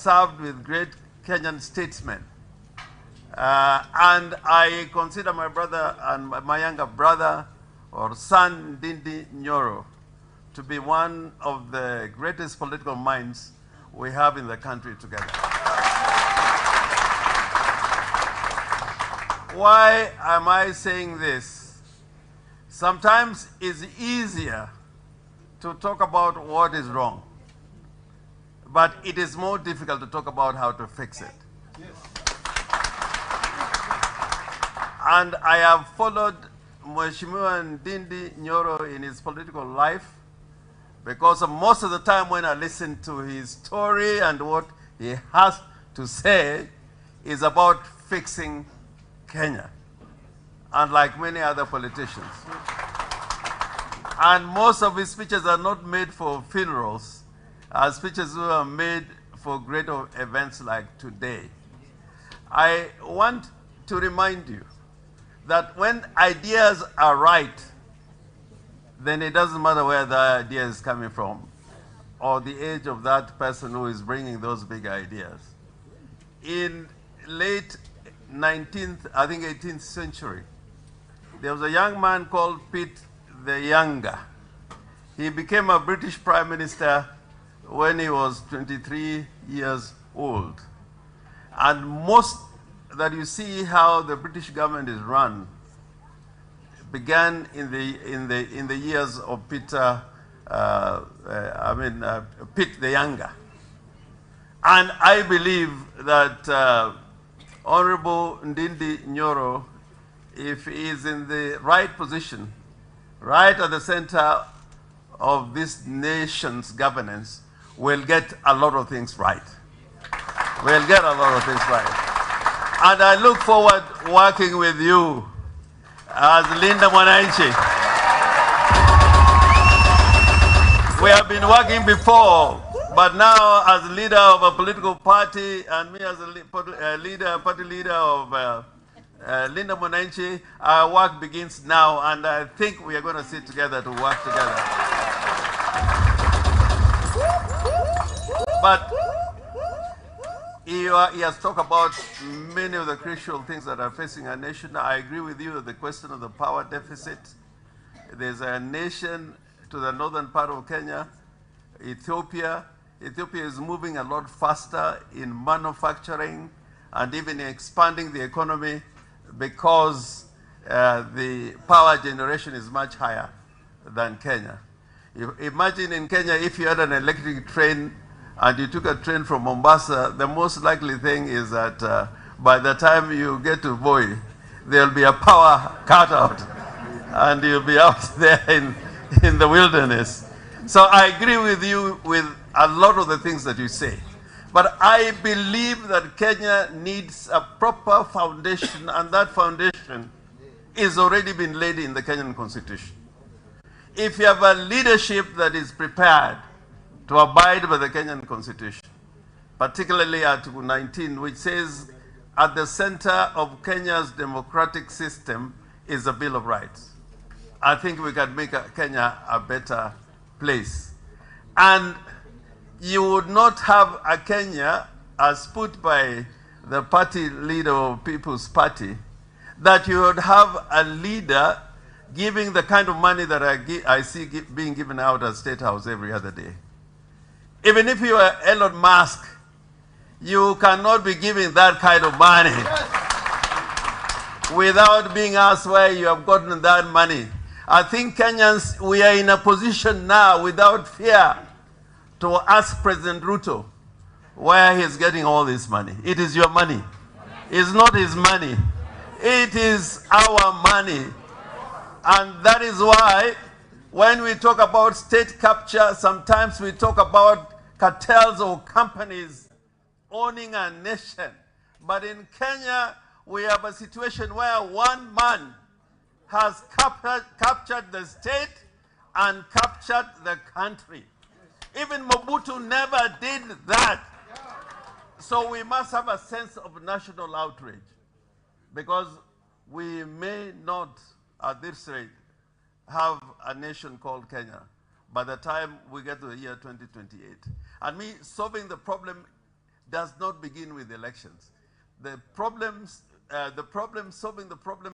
served with great Kenyan statesmen. And I consider my brother and my younger brother or son, Ndindi Nyoro, to be one of the greatest political minds we have in the country together. Why am I saying this? Sometimes it's easier to talk about what is wrong, but it is more difficult to talk about how to fix it. Yes. And I have followed Mheshimiwa Ndindi Nyoro in his political life because most of the time when I listen to his story and what he has to say is about fixing Kenya, unlike many other politicians. And most of his speeches are not made for funerals, speeches that are made for great events like today. I want to remind you that when ideas are right, then it doesn't matter where the idea is coming from or the age of that person who is bringing those big ideas. In late 19th, I think 18th century, there was a young man called Pitt the Younger. He became a British Prime Minister when he was 23 years old. And most that you see how the British government is run began in the years of Pitt the Younger. And I believe that Honorable Ndindi Nyoro, if he is in the right position, right at the center of this nation's governance, will get a lot of things right. We'll get a lot of things right. And I look forward working with you as Linda Mwananchi. We have been working before, but now as leader of a political party and me as a party leader of Linda Mwananchi, our work begins now, and I think we are going to sit together to work together. But he has talked about many of the crucial things that are facing our nation. I agree with you the question of the power deficit. There's a nation to the northern part of Kenya, Ethiopia. Ethiopia is moving a lot faster in manufacturing and even expanding the economy because the power generation is much higher than Kenya. Imagine in Kenya, if you had an electric train and you took a train from Mombasa, the most likely thing is that by the time you get to Voi, there'll be a power cutout and you'll be out there in the wilderness. So I agree with you with a lot of the things that you say. But I believe that Kenya needs a proper foundation, and that foundation is already been laid in the Kenyan Constitution. If you have a leadership that is prepared to abide by the Kenyan Constitution, particularly Article 19, which says at the center of Kenya's democratic system is a Bill of Rights, I think we can make Kenya a better place. And you would not have a Kenya, as put by the party leader of People's Party, that you would have a leader giving the kind of money that I see being given out at State House every other day. Even if you are Elon Musk, you cannot be giving that kind of money without being asked where you have gotten that money. I think Kenyans, we are in a position now without fear to ask President Ruto where he's getting all this money. It is your money. It's not his money. It is our money. And that is why when we talk about state capture, sometimes we talk about cartels or companies owning a nation. But in Kenya, we have a situation where one man has captured the state and captured the country. Even Mobutu never did that. So we must have a sense of national outrage, because we may not, at this rate, have a nation called Kenya by the time we get to the year 2028. And me solving the problem does not begin with elections. Solving the problem